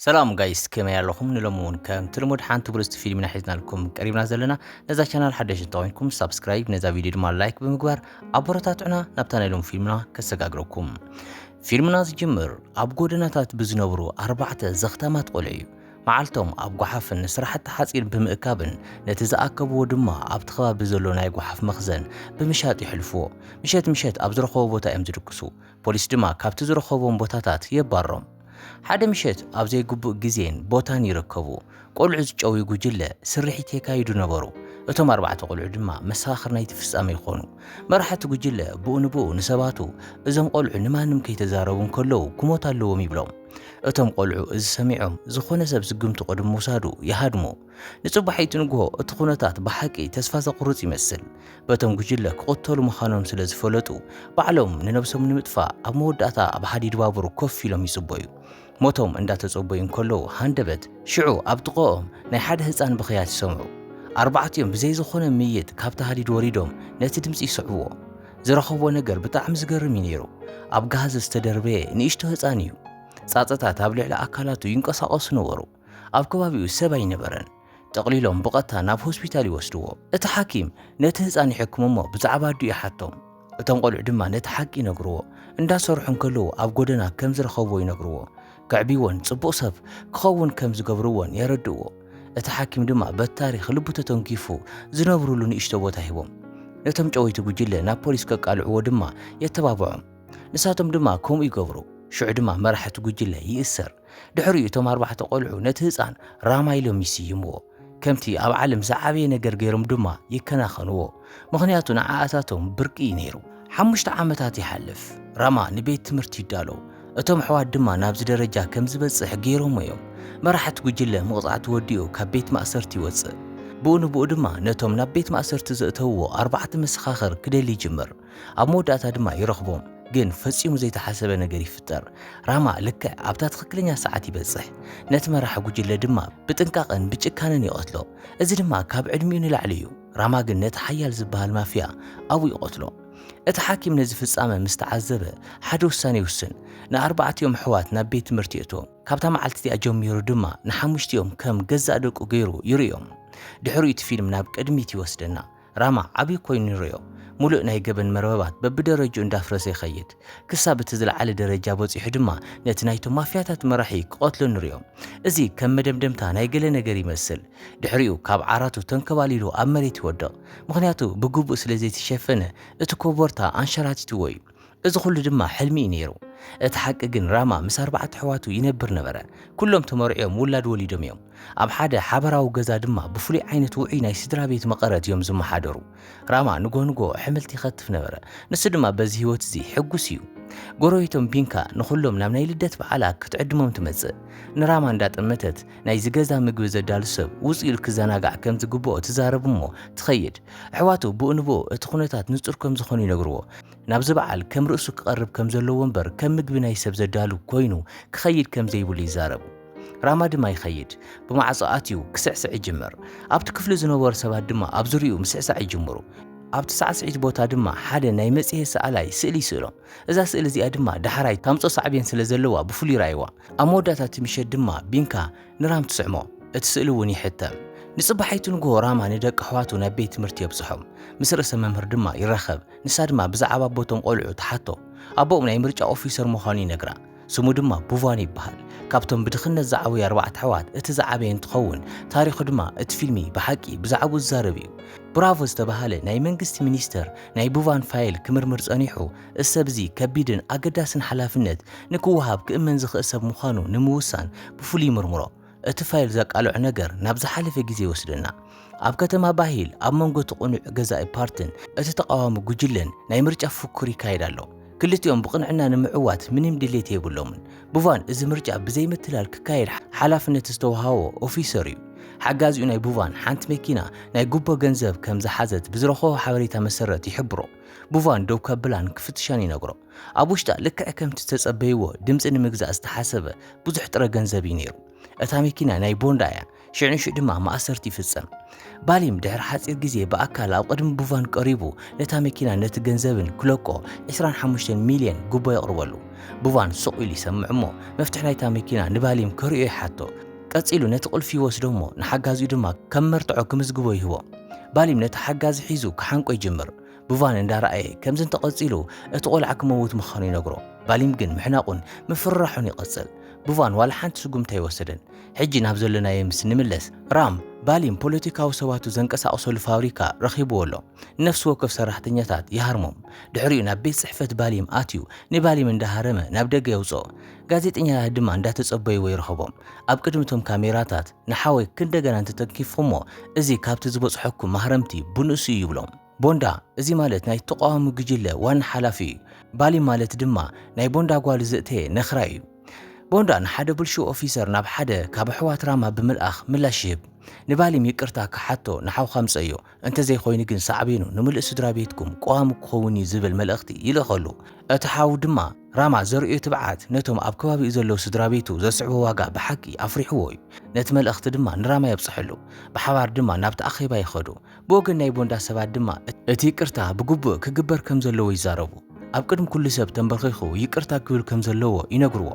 سلام جايز كما يالله نلمون كم تلمود حانتو برست فيلم نحيزنا لكم قريبنا زلنا نزا شانال حدش نطوينكم سبسكرايب نزا فيديو دمال لايك بمقبار عبورتاتعنا نبتانا لهم فيلمنا كسقاقركم فيلمنا زجمر عبقودناتات بزنبرو 4 زختامات قلعيو معالتهم عبقو حافن سرحة حاسين بمقابن نتزاقبو دما عبتخوا بزلو نايقو حاف مخزن بمشات يحلفو مشات عبزرخو بوتا امزركسو بوليس دما كابتو زرخو بوتاتات يبارم ሓደ ምሸት ኣብ ዘይግቡእ ግዜን ቦታን ይርከቡ ቆልዑ ዝጨው ጉጅለ ስርሒት የካይዱ ነበሩ እቶም 4 ቆልዑ ድማ መሳኽር ናይቲ ፍጻመ ይኾኑ መራሕቲ ጉጅለ ብኡንብኡ ንሰባቱ እዞም ቆልዑ ንማንም ከይተዛረቡን ከለው ኩሞት ኣለዎም ይብሎም እቶም ቆልዑ እዚ ሰሚዖም ዝኾነ ሰብ ዝግምቱ ቅድም ምውሳዱ ይሃድሙ ንጽባሒቱ ንግሆ እቲ ኩነታት ብሓቂ ተስፋ ዘቁርጽ ይመስል በቶም ጉጅለ ክቆተሉ ምዃኖም ስለ ዝፈለጡ ባዕሎም ንነብሶም ንምጥፋእ ኣብ መወዳእታ ኣብ ሓዲድ ባቡር ኮፍ ኢሎም ይጽበዩ ሞቶም እንዳተጸበዩ እንከለው ሃንደበት ሽዑ ኣብ ጥቆኦም ናይ ሓደ ህፃን ብኽያት ይሰምዑ ኣርባዕትዮም ብዘይ ዝኾነ ምይት ካብቲ ሃዲድ ወሪዶም ነቲ ድምፂ ይስዕብዎ ዝረኸብዎ ነገር ብጣዕሚ ዝገርም እዩ ነይሩ ኣብ ጋዝ ዝተደርበየ ንእሽቶ ህፃን እዩ ጻጸታት ኣብ ልዕሊ ኣካላቱ ይንቀሳቐሱ ነበሩ ኣብ ከባቢኡ ሰብ ኣይነበረን ጠቕሊሎም ብቐጥታ ናብ ሆስፒታል ይወስድዎ እቲ ሓኪም ነቲ ህፃን ይሕክሞ እሞ ብዛዕባ ዱ ይሓቶም እቶም ቆልዑ ድማ ነቲ ሓቂ ይነግርዎ እንዳሰርሑ እንከለው ኣብ ጎደና ከም ዝረኸብዎ ይነግርዎ كعبيون صبو سب كخون كم زقبروون يردوو اتا حاكم دما بالتاريخ لبوتا تنكيفو زنبرو لون اشتبوتا هيبوم نتم جويتو جيلة نا بوليس كقالعو دما يتبابعهم نساتم دما كوم يقبرو شعو دما مرحتو جيلة يأسر دحريو تم 4 قلعو نتهزان رامايلو ميسيمو كمتي أب عالم زعابي نقر غيرم دما يكناخنوو مغنياتو نعااتاتهم برقي نيرو حمشت عامتات يحلف راما نبيت تمرتي دالو እቶም ሕዋት ድማ ናብዚ ደረጃ ከም ዝበጽሕ ገይሮም እዮም መራሕቲ ጉጅለ መቕጻዕቲ ወዲኡ ካብ ቤት ማእሰርቲ ይወጽእ ብኡንብኡ ድማ ነቶም ናብ ቤት ማእሰርቲ ዘእተውዎ 4 መሰኻኽር ክደሊ ይጅምር ኣብ መወዳእታ ድማ ይረኽቦም ግን ፈጺሙ ዘይተሓሰበ ነገር ይፍጠር ራማ ልክዕ ኣብታ ትክክለኛ ሰዓት ይበጽሕ ነቲ መራሒ ጉጅለ ድማ ብጥንቃቐን ብጭካነን ይቆትሎ እዚ ድማ ካብ ዕድሚኡ ንላዕሊ እዩ ራማ ግን ነቲ ሓያል ዝበሃል ማፍያ ኣብኡ ይቆትሎ እቲ ሓኪም ነዚ ፍጻመ ምስተዓዘበ ሓደ ውሳነ ይውስን ን4 ሕዋት ናብ ቤት ትምህርቲ እቶም ካብታ መዓልቲ ጀሚሩ ድማ ን5 ከም ገዛእ ደቁ ገይሩ ይርዮም ድሕሪኡ እቲ ፊልም ናብ ቅድሚት ይወስደና ራማ ዓብይ ኮይኑ ይርዮ ሙሉእ ናይ ገበን መርበባት በብደረጃኡ እንዳፍረሰ ይኸይድ ክሳብ እቲ ዝለዓለ ደረጃ በፂሑ ድማ ነቲ ናይቶም ማፍያታት መራሒ ክቆትሎ ንርዮም እዚ ከም መደምደምታ ናይ ገለ ነገር ይመስል ድሕሪኡ ካብ ዓራቱ ተንከባሊሉ ኣብ መሬት ይወድቕ ምክንያቱ ብግቡእ ስለ ዘይተሸፈነ እቲ ኮቦርታ አንሸራቲትዎ እዩ እዚ ኩሉ ድማ ሕልሚ እዩ ነይሩ እቲ ሓቂ ግን ራማ ምስ 4 ሕዋቱ ይነብር ነበረ ኩሎም ተመርዕዮም ውላድ ወሊዶም እዮም ኣብ ሓደ ሓበራዊ ገዛ ድማ ብፍሉይ ዓይነት ውዑይ ናይ ስድራ ቤት መቐረት እዮም ዝመሓደሩ ራማ ንጎንጎ ሕምልቲ ይኸትፍ ነበረ ንሱ ድማ በዚ ህይወት እዚ ሕጉስ እዩ ጎረቤቶም ቢንካ ንኹሎም ናብ ናይ ልደት በዓላት ክትዕድሞም ትመጽእ ንራማ እንዳጠመተት ናይ ዝገዛ ምግቢ ዘዳሉ ሰብ ውፅኢሉ ክዘናጋዕ ከም ዝግብኦ ትዛረብ እሞ ትኸይድ ሕዋቱ ብኡንብኡ እቲ ኩነታት ንጹር ከም ዝኾኑ ይነግርዎ ናብ ዝበዓል ከም ርእሱ ክቐርብ ከም ዘለዎ እምበር ከም ምግቢ ናይ ሰብ ዘዳሉ ኮይኑ ክኸይድ ከም ዘይብሉ ይዛረቡ ራማ ድማ ይኸይድ ብማዕጾ ኣትዩ ክስዕስዕ ይጅምር ኣብቲ ክፍሊ ዝነበሩ ሰባት ድማ ኣብ ዙርያኡ ምስዕሳዕ ይጅምሩ ኣብቲ ሳዕስዒት ቦታ ድማ ሓደ ናይ መጽሔት ሰኣላይ ስእሊ ይስእሎም እዛ ስእሊ እዚኣ ድማ ዳሕራይ ታምጾ ሳዕብየን ስለ ዘለዋ ብፍሉይ ራእይዋ ኣብ መወዳእታ እቲ ምሸት ድማ ቢንካ ንራም ትስዕሞ እቲ ስእሊ እውን ይሕተም ንጽባሒቱ ንግሆ ራማ ንደቂ ሕዋቱ ናብ ቤት ትምህርቲ የብጽሖም ምስ ርእሰ መምህር ድማ ይረኸብ ንሳ ድማ ብዛዕባ ቦቶም ቆልዑ ተሓቶ ኣቦኦም ናይ ምርጫ ኦፊሰር ምዃኑ ይነግራ ስሙ ድማ ቡቫን ይበሃል ካብቶም ብድኽነት ዝዓበዩ 4 ሕዋት እቲ ዝዓበየ እንትኸውን ታሪኹ ድማ እቲ ፊልሚ ብሓቂ ብዛዕባኡ ዝዛረብ እዩ ብራቮ ዝተባሃለ ናይ መንግስቲ ሚኒስተር ናይ ቡቫን ፋይል ክምርምር ጸኒሑ እሰብ እዚ ከቢድን ኣገዳስን ሓላፍነት ንክወሃብ ክእመን ዝኽእል ሰብ ምዃኑ ንምውሳን ብፍሉይ ይምርምሮ እቲ ፋይል ዘቃልዑ ነገር ናብ ዝሓለፈ ግዜ ይወስደና ኣብ ከተማ ባሂል ኣብ መንጎ ቁኑዕ ገዛኢ ፓርትን እቲ ተቃዋሚ ጉጅለን ናይ ምርጫ ፉክክር ይካየድ ኣሎ ክልቲኦም ብቕንዕና ንምዕዋት ምንም ድሌት የብሎምን ቡቫን እዚ ምርጫ ብዘይ ምትላል ክካየድ ሓላፍነት ዝተወሃቦ ኦፊሰር እዩ ሓጋዚኡ ናይ ቡቫን ሓንቲ መኪና ናይ ጉቦ ገንዘብ ከም ዝሓዘት ብዝረኸቦ ሓበሬታ መሰረት ይሕብሮ ቡቫን ደው ከብላን ክፍትሻን ይነግሮ ኣብ ውሽጣ ልክዕ ከምቲ ዝተጸበይዎ ድምፂ ንምግዛእ ዝተሓሰበ ብዙሕ ጥረ ገንዘብ እዩ ነይሩ እታ መኪና ናይ ቦንዳ እያ ሽዕንሽዕ ድማ ማእሰርቲ ይፍጸም ባሊም ድሕሪ ሓፂር ግዜ ብኣካል ኣብ ቅድሚ ቡቫን ቀሪቡ ነታ መኪና ነቲ ገንዘብን ክለቆ 25 ሚልዮን ጉቦ የቕርበሉ ቡቫን ሱቕ ኢሉ ይሰምዕ እሞ መፍትሕ ናይታ መኪና ንባሊም ከርእዮ ይሓቶ ቀፂሉ ነቲ ቁልፊ ይወስዶ እሞ ንሓጋዚኡ ድማ ከም መርትዖ ክምዝግቦ ይህቦ ባሊም ነቲ ሓጋዚ ሒዙ ክሓንቆ ይጅምር ቡቫን እንዳረኣየ ከምዚ እንተቐፂሉ እቲ ቆልዓ ክመውት ምዃኑ ይነግሮ ባሊም ግን ምሕናቁን ምፍራሑን ይቐፅል ቡቫን ዋላ ሓንቲ ስጉምታ ይወሰደን ሕጂ ናብ ዘለናየ ምስ ንምለስ ራም ባሊም ፖለቲካዊ ሰባቱ ዘንቀሳቕሰሉ ፋብሪካ ረኺብዎ ኣሎ ነፍሲ ወከፍ ሰራሕተኛታት ይሃርሞም ድሕሪኡ ናብ ቤት ጽሕፈት ባሊም ኣትዩ ንባሊም እንዳሃረመ ናብ ደገ የውፅኦ ጋዜጠኛታት ድማ እንዳተጸበይዎ ይረኸቦም ኣብ ቅድሚቶም ካሜራታት ንሓወይ ክንደገና እንተተኪፍሞ እዚ ካብቲ ዝበፅሐኩም ማህረምቲ ብንእሱ ይብሎም ቦንዳ እዚ ማለት ናይ ተቃዋሚ ግጅለ ዋና ሓላፊ እዩ ባሊም ማለት ድማ ናይ ቦንዳ ጓል ዘእተየ ነኽራይ እዩ ቦንዳ ንሓደ ብልሹ ኦፊሰር ናብ ሓደ ካብ ኣሕዋት ራማ ብምልኣኽ ምላሽ ይህብ ንባሊም ይቅርታ ክሓቶ ንሓውካ ምፀዮ እንተዘይኮይኑ ግን ሳዕቤኑ ንምልእ ስድራ ቤትኩም ቀዋሚ ክኸውን እዩ ዝብል መልእኽቲ ይልኸሉ እቲ ሓው ድማ ራማ ዘርእዮ ትብዓት ነቶም ኣብ ከባቢኡ ዘለው ስድራ ቤቱ ዘስዕቦ ዋጋ ብሓቂ ኣፍሪሕዎ እዩ ነቲ መልእኽቲ ድማ ንራማ የብፅሐሉ ብሓባር ድማ ናብቲ ኣኼባ ይኸዱ ብወገን ናይ ቦንዳ ሰባት ድማ እቲ ይቅርታ ብግቡእ ክግበር ከም ዘለዎ ይዛረቡ ኣብ ቅድሚ ኩሉ ሰብ ተንበርኺኹ ይቅርታ ክብል ከም ዘለዎ ይነግርዎ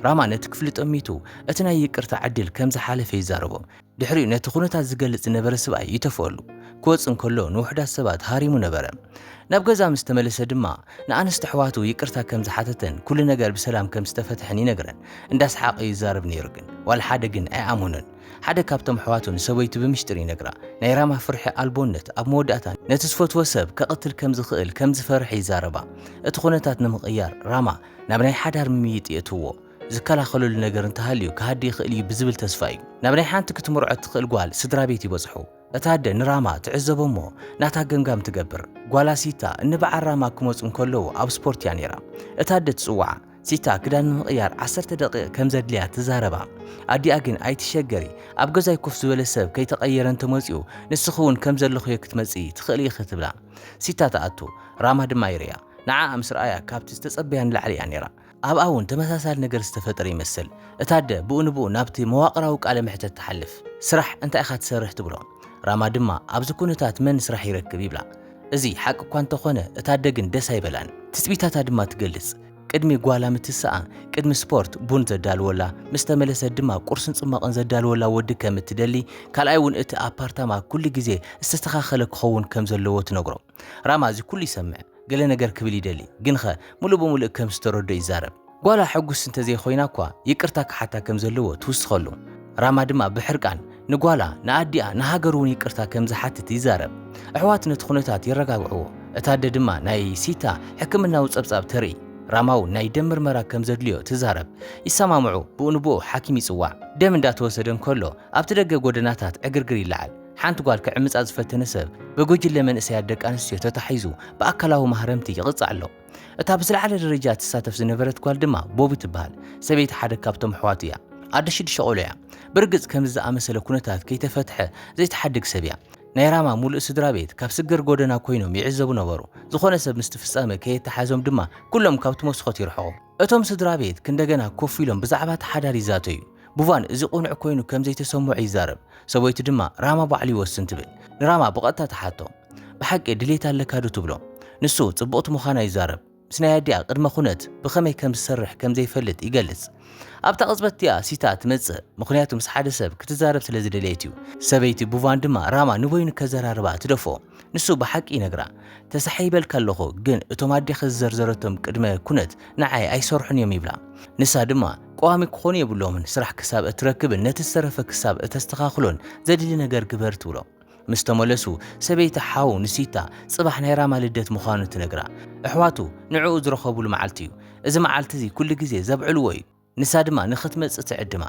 ራማ ነቲ ክፍሊ ጠሚቱ እቲ ናይ ይቅርታ ዕድል ከም ዝሓለፈ ይዛረቦ ድሕሪኡ ነቲ ኩነታት ዝገልጽ ነበረ ሰብኣይ ይተፈሉ ክወፅን ከሎ ንውሕዳት ሰባት ሃሪሙ ነበረ ናብ ገዛ ምስ ተመለሰ ድማ ንኣንስቲ ኣሕዋቱ ይቅርታ ከም ዝሓተተን ኩሉ ነገር ብሰላም ከም ዝተፈትሐን ይነግረን እንዳስሓቀ ይዛረብ ነይሩ ግን ዋላ ሓደ ግን ኣይኣምኑን ሓደ ካብቶም ኣሕዋቱ ንሰበይቱ ብምሽጥር ይነግራ ናይ ራማ ፍርሒ ኣልቦነት ኣብ መወዳእታ ነቲ ዝፈትዎ ሰብ ከቕትል ከም ዝኽእል ከም ዝፈርሕ ይዛረባ እቲ ኩነታት ንምቕያር ራማ ናብ ናይ ሓዳር ምይይጥ የትዎ ዝከላኸለሉ ነገር እንተሃልዩ ካሃዲ ይኽእል እዩ ብዝብል ተስፋ እዩ ናብ ናይ ሓንቲ ክትምርዖ ትኽእል ጓል ስድራ ቤት ይበፅሑ እታ ኣደ ንራማ ትዕዘቦ እሞ ናታ ገምጋም ትገብር ጓላ ሲታ እንበዓል ራማ ክመፁ እንከለዉ ኣብ ስፖርት እያ ነይራ እታ ኣደ ትፅዋዕ ሲታ ክዳን ንምቕያር 10 ደቂቕ ከም ዘድልያ ትዛረባ ኣዲኣ ግን ኣይትሸገሪ ኣብ ገዛይ ኮፍ ዝበለ ሰብ ከይተቐየረ እንተመፂኡ ንስኹ እውን ከም ዘለኹ ክትመፂ ትኽእል ኢኺ ትብላ ሲታ ተኣቱ ራማ ድማ ይርያ ንዓኣ ምስ ረኣያ ካብቲ ዝተጸበያ ንላዕሊ እያ ነይራ ኣብኣ እውን ተመሳሳሊ ነገር ዝተፈጠረ ይመስል እታ ኣደ ብኡ ንብኡ ናብቲ መዋቕራዊ ቃለ ምሕተት ትሓልፍ ስራሕ እንታይ ኢኻ ትሰርሕ ትብሎ ራማ ድማ ኣብዚ ኩነታት መን ስራሕ ይረክብ ይብላ እዚ ሓቂ እኳ እንተኾነ እታ ኣደ ግን ደስ ኣይበላን ትፅቢታታ ድማ ትገልጽ ቅድሚ ጓላ ምትስኣ ቅድሚ ስፖርት ቡን ዘዳልወላ ምስ ተመለሰት ድማ ቁርስን ጽማቕን ዘዳልወላ ወዲ ከም እትደሊ ካልኣይ እውን እቲ ኣፓርታማ ኩሉ ግዜ ዝተስተኻኸለ ክኸውን ከም ዘለዎ ትነግሮ ራማ እዚ ኩሉ ይሰምዕ ገለ ነገር ክብል ይደሊ ግን ኸ ሙሉእ ብምሉእ ከም ዝተረዶ ይዛረብ ጓላ ሕጉስ እንተዘይኮይና እኳ ይቅርታ ክሓታ ከም ዘለዎ ትውስኸሉ ራማ ድማ ብሕርቃን ንጓላ ንኣዲኣ ንሃገር እውን ይቅርታ ከም ዝሓትት ይዛረብ ኣሕዋት ነቲ ኩነታት ይረጋግዕዎ እታ ኣደ ድማ ናይ ሲታ ሕክምናዊ ጸብጻብ ተርኢ ራማው ናይ ደም ምርመራ ከም ዘድልዮ ትዛረብ ይሰማምዑ ብኡ ንብኡ ሓኪም ይጽዋዕ ደም እንዳተወሰደ እንከሎ ኣብቲ ደገ ጎደናታት ዕግርግር ይለዓል ሓንቲ ጓል ክዕምፃ ዝፈተነ ሰብ በጎጅለ መንእሰያት ደቂ ኣንስትዮ ተታሒዙ ብኣካላዊ ማህረምቲ ይቕፅዕ ኣሎ እታ ብዝለዓለ ደረጃ ትሳተፍ ዝነበረት ጓል ድማ ቦቢ ትበሃል ሰበይቲ ሓደ ካብቶም ኣሕዋቱ እያ ኣደ 6 ቆልዑ እያ ብርግጽ ከምዚ ዝኣመሰለ ኩነታት ከይተፈትሐ ዘይተሓድግ ሰብ እያ ናይ ራማ ሙሉእ ስድራ ቤት ካብ ስግር ጎደና ኮይኖም ይዕዘቡ ነበሩ ዝኾነ ሰብ ምስ ትፍጻመ ከየተሓዞም ድማ ኩሎም ካብቲ መስኮት ይርሕቑ እቶም ስድራ ቤት ክንደገና ኮፍ ኢሎም ብዛዕባ ተሓዳር ይዛተዩ ቡቫን እዚ ቁኑዕ ኮይኑ ከም ዘይተሰምዖ ይዛረብ ሰበይቱ ድማ ራማ ባዕሉ ይወስን ትብል ንራማ ብቐጥታ ተሓቶ ብሓቂ ድሌት ኣለካ ዶ ትብሎ ንሱ ጽቡቕቲ ምዃና ይዛረብ ምስ ናይ ኣዲኣ ቅድመ ኩነት ብኸመይ ከም ዝሰርሕ ከም ዘይፈልጥ ይገልጽ ኣብታ ቅጽበት እያ ሲታ ትመጽእ ምክንያቱ ምስ ሓደ ሰብ ክትዛረብ ስለ ዝደለየት እዩ ሰበይቲ ቡቫን ድማ ራማ ንበይኑ ከዘራርባ ትደፎ ንሱ ብሓቂ ይነግራ ተሳሒበልካ ኣለኹ ግን እቶም ኣዴኺ ዝዘርዘረቶም ቅድመ ኩነት ንዓይ ኣይሰርሑን እዮም ይብላ ንሳ ድማ ቀዋሚ ክኾኑ የብሎምን ስራሕ ክሳብ እትረክብን ነቲ ዝተረፈ ክሳብ እተስተኻኽሎን ዘድሊ ነገር ግበር ትብሎ ምስ ተመለሱ ሰበይቲ ሓው ንሲታ ጽባሕ ናይ ራማ ልደት ምዃኑ ትነግራ ኣሕዋቱ ንዕኡ ዝረኸቡሉ መዓልቲ እዩ እዚ መዓልቲ እዚ ኩሉ ግዜ ዘብዕልዎ እዩ ንሳ ድማ ንኽትመጽእ ትዕድማ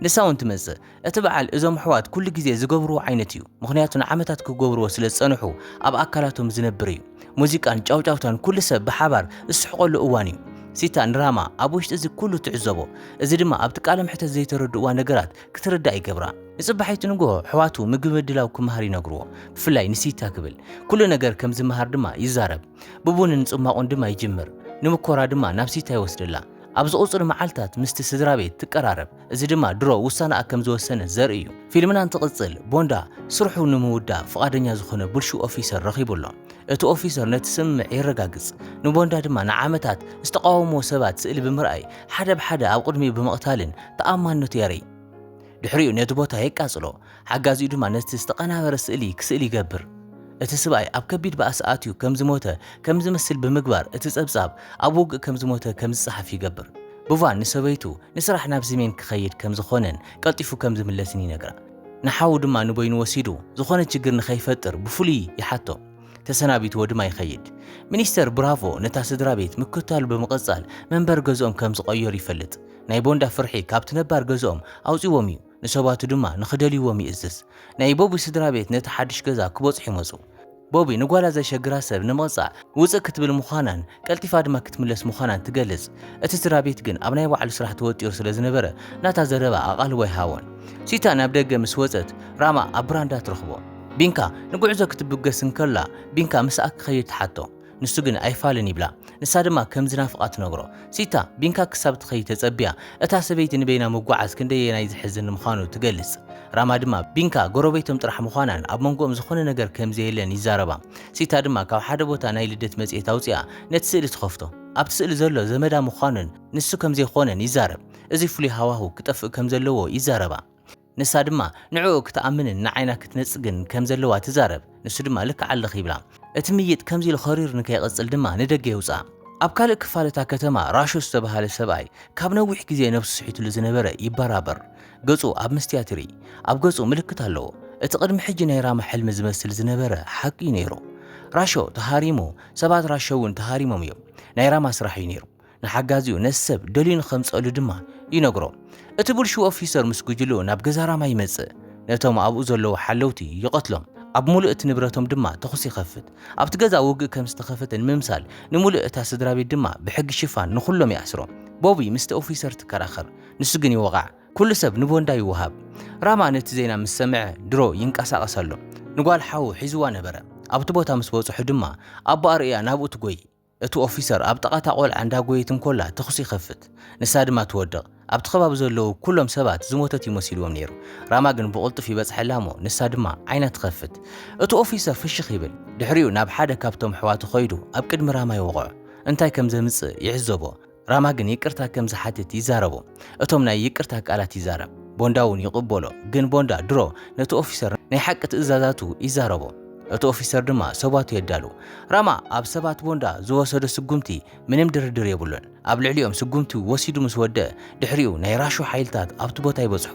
ንሳ እውን ትመጽእ እቲ በዓል እዞም ኣሕዋት ኩሉ ግዜ ዝገብርዎ ዓይነት እዩ ምክንያቱ ንዓመታት ክገብርዎ ስለ ዝጸንሑ ኣብ ኣካላቶም ዝነብር እዩ ሙዚቃን ጫውጫውታን ኩሉ ሰብ ብሓባር ዝስሕቐሉ እዋን እዩ ሲታ ንራማ ኣብ ውሽጢ እዚ ኩሉ ትዕዘቦ እዚ ድማ ኣብቲ ቃለ ምሕተት ዘይተረድእዋ ነገራት ክትርዳእ ይገብራ ንጽባሒቱ ንግሆ ኣሕዋቱ ምግቢ ምድላው ክመሃር ይነግርዎ ብፍላይ ንሲታ ክብል ኩሉ ነገር ከም ዝመሃር ድማ ይዛረብ ብቡንን ጽማቑን ድማ ይጅምር ንምኮራ ድማ ናብ ሲታ ይወስደላ ኣብ ዝቕፅሉ መዓልታት ምስቲ ስድራ ቤት ትቀራረብ እዚ ድማ ድሮ ውሳነኣ ከም ዝወሰነ ዘርኢ እዩ ፊልምና እንትቕጽል ቦንዳ ስርሑ ንምውዳእ ፍቓደኛ ዝኾነ ብልሹ ኦፊሰር ረኺቡሎ እቲ ኦፊሰር ነቲ ስምምዕ ይረጋግጽ ንቦንዳ ድማ ንዓመታት ዝተቃወሞ ሰባት ስእሊ ብምርኣይ ሓደ ብሓደ ኣብ ቅድሚኡ ብምቕታልን ተኣማንነቱ የርኢ ድሕሪኡ ነቲ ቦታ የቃጽሎ ሓጋዚኡ ድማ ነቲ ዝተቐናበረ ስእሊ ክስእል ይገብር እቲ ሰብኣይ ኣብ ከቢድ ባእሲ ኣትዩ ከም ዝሞተ ከም ዝመስል ብምግባር እቲ ጸብጻብ ኣብ ውግእ ከም ዝሞተ ከም ዝጸሓፍ ይገብር ቡቫን ንሰበይቱ ንስራሕ ናብ ሰሜን ክኸይድ ከም ዝኾነን ቀልጢፉ ከም ዝምለስን ይነግራ ንሓው ድማ ንበይኑ ወሲዱ ዝኾነ ችግር ንኸይፈጥር ብፍሉይ ይሓቶ ተሰናቢትዎ ድማ ይኸይድ ሚኒስተር ብራቮ ነታ ስድራ ቤት ምክታሉ ብምቕጻል መንበር ገዝኦም ከም ዝቐየሩ ይፈልጥ ናይ ቦንዳ ፍርሒ ካብቲ ነባር ገዝኦም ኣውፂዎም እዩ ንሰባቱ ድማ ንኽደልይዎም ይእዝዝ ናይ ቦቢ ስድራ ቤት ነቲ ሓድሽ ገዛ ክበጽሑ ይመጹ ቦቢ ንጓላ ዘሸግራ ሰብ ንምቕጻዕ ውፅእ ክትብል ምዃናን ቀልጢፋ ድማ ክትምለስ ምዃናን ትገልጽ እቲ ስድራ ቤት ግን ኣብ ናይ ባዕሉ ስራሕ ተወጢሩ ስለ ዝነበረ ናታ ዘረባ ኣቓልቦ ይሃወን ሲታ ናብ ደገ ምስ ወፀት ራማ ኣብ ብራንዳ ትረኽቦ ቢንካ ንጉዕዞ ክትብገስ እንከላ ቢንካ ምስኣ ክኸይድ ትሓቶ ንሱ ግን ኣይፋልን ይብላ ንሳ ድማ ከም ዝናፍቓ ትነግሮ ሲታ ቢንካ ክሳብ ትኸይድ ተጸቢያ እታ ሰበይቲ ንበይና መጓዓዝ ክንደየናይ ዝሕዝን ምዃኑ ትገልጽ ራማ ድማ ቢንካ ጎረቤቶም ጥራሕ ምዃናን ኣብ መንጎኦም ዝኾነ ነገር ከም ዘየለን ይዛረባ ሲታ ድማ ካብ ሓደ ቦታ ናይ ልደት መጽሔት ኣውፂኣ ነቲ ስእሊ ትኸፍቶ ኣብቲ ስእሊ ዘሎ ዘመዳ ምዃኑን ንሱ ከም ዘይኾነን ይዛረብ እዚ ፍሉይ ሃዋህው ክጠፍእ ከም ዘለዎ ይዛረባ ንሳ ድማ ንዕኡ ክትኣምንን ንዓይና ክትነጽግን ከም ዘለዋ ትዛረብ ንሱ ድማ ልክ ዓለኽ ይብላ እቲ ምይጥ ከምዚ ኢሉ ኸሪር ንከይቐጽል ድማ ንደገ ይውፃእ ኣብ ካልእ ክፋለታ ከተማ ራሾ ዝተባሃለ ሰብኣይ ካብ ነዊሕ ግዜ ነብሱ ስሒቱሉ ዝነበረ ይበራበር ገጹ ኣብ መስትያት ይርኢ ኣብ ገጹ ምልክት ኣለዎ እቲ ቅድሚ ሕጂ ናይ ራማ ሕልሚ ዝመስል ዝነበረ ሓቂ ነይሩ ራሾ ተሃሪሙ ሰባት ራሾ እውን ተሃሪሞም እዮም ናይ ራማ ስራሕ እዩ ነይሩ ንሓጋዚኡ ነዚ ሰብ ደልዩ ንኸምፀሉ ድማ ይነግሮ እቲ ብልሹ ኦፊሰር ምስ ጉጅሉ ናብ ገዛ ራማ ይመጽእ ነቶም ኣብኡ ዘለዉ ሓለውቲ ይቐትሎም ኣብ ሙሉእ እቲ ንብረቶም ድማ ተኹስ ይኸፍት ኣብቲ ገዛ ውግእ ከም ዝተኸፈተ ንምምሳል ንሙሉእ እታ ስድራ ቤት ድማ ብሕጊ ሽፋን ንኹሎም ይኣስሮም ቦቢ ምስቲ ኦፊሰር ትከራኸር ንሱ ግን ይወቓዕ ኩሉ ሰብ ንቦንዳ ይወሃብ ራማ ነቲ ዜና ምስ ሰምዐ ድሮ ይንቀሳቐስ ኣሎ ንጓል ሓው ሒዝዋ ነበረ ኣብቲ ቦታ ምስ በጽሑ ድማ ኣቦ ኣርእያ ናብኡ ትጎይ እቲ ኦፊሰር ኣብ ጠቓታ ቆልዓ እንዳጎየት እንኮላ ተኹስ ይኸፍት ንሳ ድማ ትወድቕ ኣብቲ ከባቢ ዘለዉ ኩሎም ሰባት ዝሞተት ይመሲልዎም ነይሩ ራማ ግን ብቕልጡፍ ይበጽሐላ እሞ ንሳ ድማ ዓይና ትኸፍት እቲ ኦፊሰር ፍሽኽ ይብል ድሕሪኡ ናብ ሓደ ካብቶም ኣሕዋቱ ኸይዱ ኣብ ቅድሚ ራማ ይወቕዖ እንታይ ከም ዘምጽእ ይዕዘቦ ራማ ግን ይቅርታ ከም ዝሓትት ይዛረቦ እቶም ናይ ይቅርታ ቃላት ይዛረብ ቦንዳ እውን ይቕበሎ ግን ቦንዳ ድሮ ነቲ ኦፊሰር ናይ ሓቂ ትእዛዛቱ ይዛረቦ እቲ ኦፊሰር ድማ ሰባቱ የዳሉ ራማ ኣብ ሰባት ቦንዳ ዝወሰደ ስጉምቲ ምንም ድርድር የብሉን ኣብ ልዕሊኦም ስጉምቲ ወሲዱ ምስ ወድአ ድሕሪኡ ናይ ራሾ ሓይልታት ኣብቲ ቦታ ይበጽሑ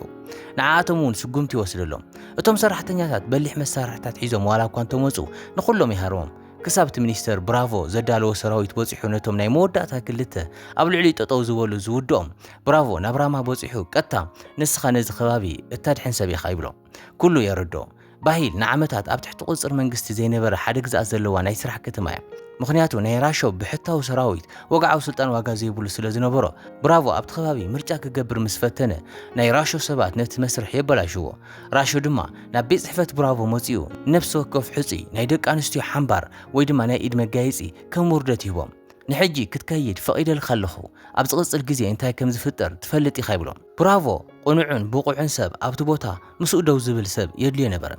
ንዓኣቶም እውን ስጉምቲ ይወስደሎም እቶም ሰራሕተኛታት በሊሕ መሳርሕታት ሒዞም ዋላ እኳ እንተመፁ ንኹሎም ይሃርሞም ክሳብ እቲ ሚኒስተር ብራቮ ዘዳለወ ሰራዊት በፂሑ ነቶም ናይ መወዳእታ ክልተ ኣብ ልዕሊ ጠጠው ዝበሉ ዝውድኦም ብራቮ ናብ ራማ በፂሑ ቀጥታ ንስኻ ነዚ ከባቢ እታድሕን ሰብ ኢኻ ይብሎ ኩሉ የርድኦ ባሂል ንዓመታት ኣብ ትሕቲ ቁጽር መንግስቲ ዘይነበረ ሓደ ግዛእ ዘለዋ ናይ ስራሕ ከተማ እያ ምኽንያቱ ናይ ራሾ ብሕታዊ ሰራዊት ወግዓዊ ስልጣን ዋጋ ዘይብሉ ስለ ዝነበሮ ብራቮ ኣብቲ ከባቢ ምርጫ ክገብር ምስ ፈተነ ናይ ራሾ ሰባት ነቲ መስርሕ የበላሽዎ ራሾ ድማ ናብ ቤት ጽሕፈት ብራቮ መጺኡ ነፍሲ ወከፍ ሕጺ ናይ ደቂ ኣንስትዮ ሓምባር ወይ ድማ ናይ ኢድ መጋየጺ ከም ውርደት ይህቦም ንሕጂ ክትከይድ ፈቒደልካ ኣለኹ ኣብ ዝቕጽል ግዜ እንታይ ከም ዝፍጠር ትፈልጥ ኢኻ ይብሎም ብራቮ ቁኑዕን ብቑዕን ሰብ ኣብቲ ቦታ ምስኡ ደው ዝብል ሰብ የድልዮ ነበረ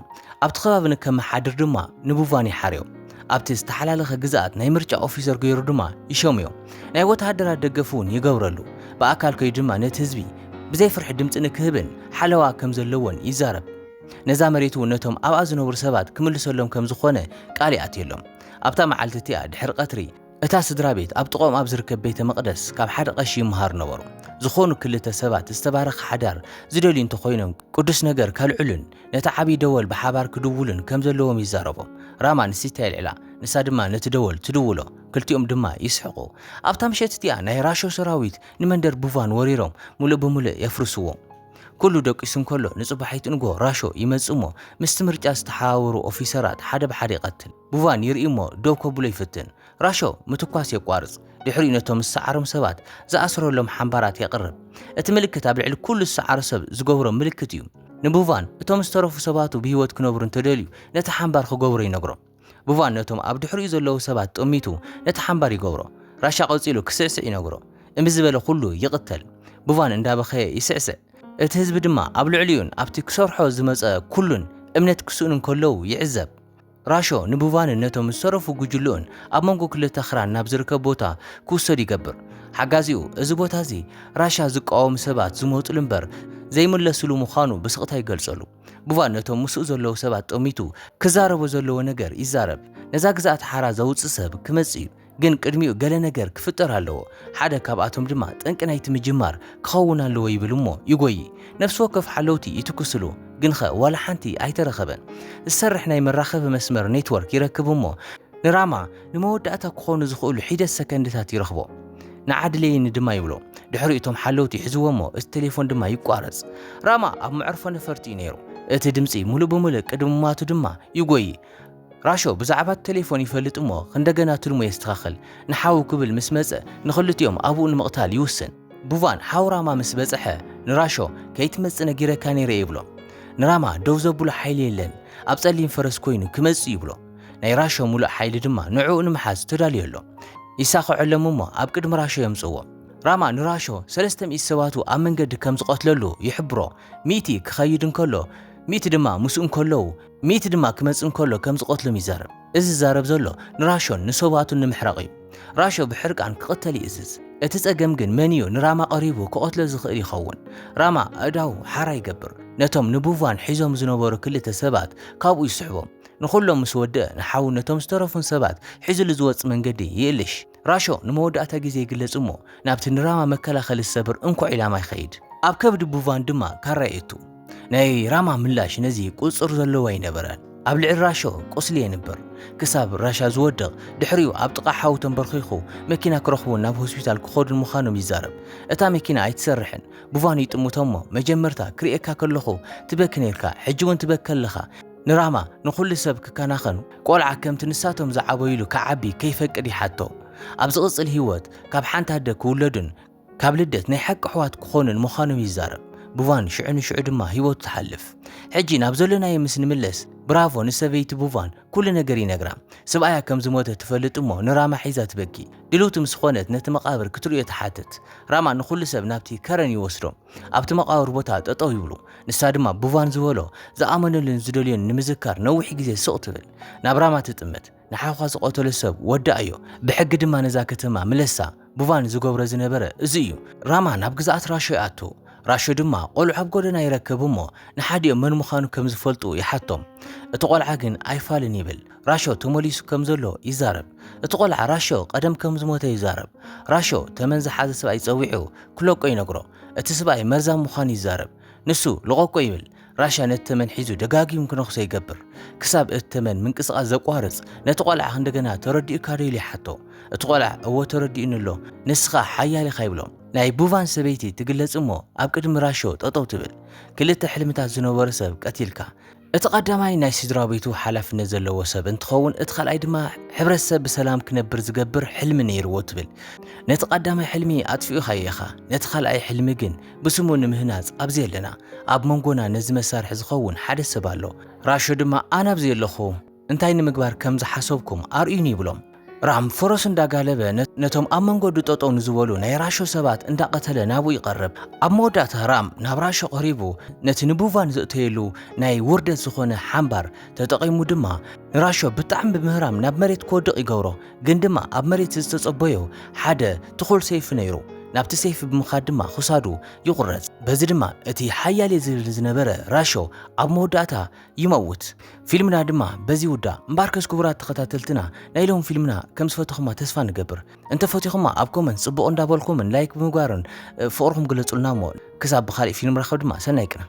ኣብቲ ከባቢ ንከመሓድር ድማ ንቡቫን ይሓርዮም ኣብቲ ዝተሓላለኸ ግዛኣት ናይ ምርጫ ኦፊሰር ገይሩ ድማ ይሾምዮም ናይ ወታደራት ደገፍ እውን ይገብረሉ ብኣካል ከይዱ ድማ ነቲ ህዝቢ ብዘይ ፍርሒ ድምፂ ንክህብን ሓለዋ ከም ዘለዎን ይዛረብ ነዛ መሬቱ ነቶም ኣብኣ ዝነብሩ ሰባት ክምልሰሎም ከም ዝኾነ ቃል ይኣትየሎም ኣብታ መዓልቲ እቲኣ ድሕሪ ቀትሪ እታ ስድራ ቤት ኣብ ጥቖም ኣብ ዝርከብ ቤተ መቕደስ ካብ ሓደ ቀሺ ይምሃር ነበሩ ዝኾኑ ክልተ ሰባት ዝተባረኸ ሓዳር ዝደልዩ እንተኾይኖም ቅዱስ ነገር ካልዑልን ነቲ ዓብዪ ደወል ብሓባር ክድውልን ከም ዘለዎም ይዛረቦም ራማ ንሲታ ይልዕላ ንሳ ድማ ነቲ ደወል ትድውሎ ክልቲኦም ድማ ይስሕቑ ኣብታ ምሸት እቲኣ ናይ ራሾ ሰራዊት ንመንደር ቡቫን ወሪሮም ሙሉእ ብምሉእ የፍርስዎ ኩሉ ደቂሱ እንከሎ ንጽባሒት እንጎ ራሾ ይመጽሞ ምስቲ ምርጫ ዝተሓዋወሩ ኦፊሰራት ሓደ ብሓደ ይቐትል ቡቫን ይርኢሞ ደው ከብሎ ይፍትን ራሾ ምትኳስ የቋርጽ ድሕሪኡ ነቶም ዝሰዓሮም ሰባት ዝኣስረሎም ሓምባራት የቕርብ እቲ ምልክት ኣብ ልዕሊ ኩሉ ዝሰዓሮ ሰብ ዝገብሮ ምልክት እዩ ንቡቫን እቶም ዝተረፉ ሰባቱ ብሂወት ክነብሩ እንተደልዩ ነቲ ሓምባር ክገብሮ ይነግሮ ቡቫን ነቶም ኣብ ድሕሪኡ ዘለዉ ሰባት ጠሚቱ ነቲ ሓምባር ይገብሮ ራሻ ቀፂሉ ክስዕስዕ ይነግሮ እምቢ ዝበለ ኩሉ ይቕተል ቡቫን እንዳበኸየ ይስዕስዕ እቲ ህዝቢ ድማ ኣብ ልዕሊኡን ኣብቲ ክሰርሖ ዝመፀ ኩሉን እምነት ክስኡን እንከለዉ ይዕዘብ ራሾ ንቡቫን ነቶም ዝሰረፉ ጉጅሉን ኣብ መንጎ ክልተ ክራን ናብ ዝርከብ ቦታ ክውሰዱ ይገብር። ሓጋዚኡ እዚ ቦታ እዚ ራሻ ዝቃወሙ ሰባት ዝመጡሉ እምበር ዘይምለስሉ ምዃኑ ብስቕታ ይገልጸሉ። ቡቫን ነቶም ምስኡ ዘለዉ ሰባት ጠሚቱ ክዛረቦ ዘለዎ ነገር ይዛረብ። ነዛ ግዛኣት ሓራ ዘውፅእ ሰብ ክመጽእ እዩ፣ ግን ቅድሚኡ ገለ ነገር ክፍጠር ኣለዎ። ሓደ ካብኣቶም ድማ ጠንቂ ናይቲ ምጅማር ክኸውን ኣለዎ ይብል እሞ ይጎይ። ነፍሲ ወከፍ ሓለውቲ ይትክስሉ፣ ግን ኸ ዋላ ሓንቲ ኣይተረኸበን። ዝሰርሕ ናይ መራኸቢ መስመር ኔትወርክ ይረክብ እሞ ንራማ ንመወዳእታ ክኾኑ ዝኽእሉ ሒደት ሰከንድታት ይረኽቦ። ንዓድለይኒ ድማ ይብሎ። ድሕሪ እቶም ሓለውቲ ሒዝዎ እሞ እቲ ቴሌፎን ድማ ይቋረጽ። ራማ ኣብ መዕርፎ ነፈርቲ እዩ ነይሩ። እቲ ድምፂ ሙሉእ ብምሉእ ቅድሚ ማቱ ድማ ይጎይ። ራሾ ብዛዕባ ቴሌፎን ይፈልጥ እሞ እንደገና ትልሙ የስተኻኽል። ንሓው ክብል ምስ መጸ ንኽልቲኦም ኣብኡ ንምቕታል ይውስን። ቡቫን ሓው ራማ ምስ በጽሐ ንራሾ ከይትመጽእ ነጊረካ ነይረ ይብሎ። ንራማ ደው ዘብሎ ሓይሊ የለን፣ ኣብ ጸሊም ፈረስ ኮይኑ ክመጽእ ይብሎ። ናይ ራሾ ሙሉእ ሓይሊ ድማ ንዕኡ ንምሓዝ ተዳልዩ ኣሎ። ይሳኽዐሎም እሞ ኣብ ቅድሚ ራሾ የምጽዎ። ራማ ንራሾ 300 ሰባቱ ኣብ መንገዲ ከም ዝቆትለሉ ይሕብሮ። ሚእቲ ክኸይድ እንከሎ ሚእቲ ድማ ምስኡ እንከለዉ ሚእቲ ድማ ክመጽእ እንከሎ ከም ዝቆትሎም ይዛረብ። እዚ ዛረብ ዘሎ ንራሾን ንሰባቱን ንምሕራቕ እዩ። ራሾ ብሕርቃን ክቕተል ይእዝዝ። እቲ ጸገም ግን መን እዩ ንራማ ቀሪቡ ክቆትሎ ዝኽእል ይኸውን። ራማ ኣእዳው ሓራ ይገብር። ነቶም ንቡቫን ሒዞም ዝነበሩ ክልተ ሰባት ካብኡ ይስሕቦም። ንኹሎም ምስ ወድአ ንሓው ነቶም ዝተረፉን ሰባት ሒዙሉ ዝወጽእ መንገዲ ይእልሽ። ራሾ ንመወዳእታ ግዜ ይግለጽ እሞ ናብቲ ንራማ መከላኸሊ ዝሰብር እንኳዕ ኢላማ ይኸይድ። ኣብ ከብዲ ቡቫን ድማ ካራ የእቱ። ናይ ራማ ምላሽ ነዚ ቁፅር ዘለዎ ኣይነበረን። ኣብ ልዕሊ ራሾ ቆስሊ የንበር ክሳብ ራሻ ዝወድቕ ድሕሪኡ ኣብ ጥቓ ሓው ተንበርኺኹ መኪና ክረኽቡን ናብ ሆስፒታል ክኸዱን ምዃኖም ይዛረብ። እታ መኪና ኣይትሰርሕን። ቡቫን ይጥምቶ እሞ መጀመርታ ክሪኤካ ከለኹ ትበኪ ነርካ፣ ሕጂ እውን ትበኪ ኣለኻ። ንራማ ንኹሉ ሰብ ክከናኸን ቆልዓ ከምቲ ንሳቶም ዝዓበይሉ ክዓቢ ከይፈቅድ ይሓቶ። ኣብ ዝቕጽል ህይወት ካብ ሓንቲ ኣደ ክውለዱን ካብ ልደት ናይ ሓቂ ኣሕዋት ክኾኑን ምዃኖም ይዛረብ። ቡቫን ሽዑ ንሽዑ ድማ ህይወቱ ትሓልፍ። ሕጂ ናብ ዘለናዮ ምስ ንምለስ ብራቮ ንሰበይቲ ቡቫን ኩሉ ነገር ይነግራ። ሰብኣያ ከም ዝሞተ ትፈልጥ እሞ ንራማ ሒዛ ትበኪ። ድልውቲ ምስ ኾነት ነቲ መቓብር ክትሪኦ ትሓትት። ራማ ንኹሉ ሰብ ናብቲ ከረን ይወስዶ። ኣብቲ መቓብር ቦታ ጠጠው ይብሉ። ንሳ ድማ ቡቫን ዝበሎ ዝኣመነሉን ዝደልዮን ንምዝካር ነዊሕ ግዜ ስቕ ትብል። ናብ ራማ ትጥምት። ንሓውኻ ዝቆተለ ሰብ ወዳእ እዮ። ብሕጊ ድማ ነዛ ከተማ ምለሳ። ቡቫን ዝገብሮ ዝነበረ እዚ እዩ። ራማ ናብ ግዛኣት ራሾ ይኣቱ። ራሾ ድማ ቆልዑ ኣብ ጎደና ይረከቡ እሞ ንሓዲኦም መን ምዃኑ ከም ዝፈልጡ ይሓቶም። እቲ ቆልዓ ግን ኣይፋልን ይብል። ራሾ ተመሊሱ ከም ዘሎ ይዛረብ። እቲ ቆልዓ ራሾ ቀደም ከም ዝሞተ ይዛረብ። ራሾ ተመን ዝሓዘ ሰብኣይ ፀዊዑ ክለቆ ይነግሮ። እቲ ሰብኣይ መርዛም ምዃኑ ይዛረብ። ንሱ ልቐቆ ይብል። ራሻ ነቲ ተመን ሒዙ ደጋጊሙ ክነኽሶ ይገብር። ክሳብ እቲ ተመን ምንቅስቓስ ዘቋርጽ ነቲ ቆልዓ እንደገና ተረዲኡካ ዶ ኢሉ ይሓቶ። እቲ ቆልዓ እዎ ተረዲኡኒ ኣሎ፣ ንስኻ ሓያል ኢኻ ይብሎ። ናይ ቡቫን ሰበይቲ ትግለጽ እሞ ኣብ ቅድሚ ራሾ ጠጠው ትብል። ክልተ ሕልምታት ዝነበረ ሰብ ቀቲልካ። እቲ ቀዳማይ ናይ ስድራ ቤቱ ሓላፍነት ዘለዎ ሰብ እንትኸውን እቲ ካልኣይ ድማ ሕብረተሰብ ብሰላም ክነብር ዝገብር ሕልሚ ነይርዎ ትብል። ነቲ ቀዳማይ ሕልሚ ኣጥፊኡኻ ኢኻ፣ ነቲ ካልኣይ ሕልሚ ግን ብስሙ ንምህናፅ ኣብዚ ኣለና። ኣብ መንጎና ነዚ መሳርሒ ዝኸውን ሓደ ሰብ ኣሎ። ራሾ ድማ ኣነ ኣብዚ ኣለኹ፣ እንታይ ንምግባር ከም ዝሓሰብኩም ኣርዩኒ ይብሎም። ራም ፈረሱ እንዳጋለበ ነቶም ኣብ መንገዱ ጠጠው ንዝበሉ ናይ ራሾ ሰባት እንዳቐተለ ናብኡ ይቐርብ። ኣብ መወዳእታ ራም ናብ ራሾ ቀሪቡ ነቲ ንቡቫን ዘእተየሉ ናይ ውርደት ዝኾነ ሓምባር ተጠቒሙ ድማ ንራሾ ብጣዕሚ ብምህራም ናብ መሬት ክወድቕ ይገብሮ። ግን ድማ ኣብ መሬት ዝተጸበዮ ሓደ ትኹል ሰይፊ ነይሩ። ናብቲ ሰይፊ ብምኻድ ድማ ክሳዱ ይቑረጽ። በዚ ድማ እቲ ሓያል ዝብል ዝነበረ ራሾ ኣብ መወዳእታ ይመውት። ፊልምና ድማ በዚ ውዳ እምባርከስ ክቡራት ተኸታተልትና ናይ ሎም ፊልምና ከም ዝፈተኹማ ተስፋ ንገብር። እንተፈቲኹማ ኣብ ኮመንት ጽቡቕ እንዳበልኩምን ላይክ ብምግባርን ፍቕርኩም ግለጹልና እሞ ክሳብ ብኻልእ ፊልም ረኸብ ድማ ሰናይ ቅና።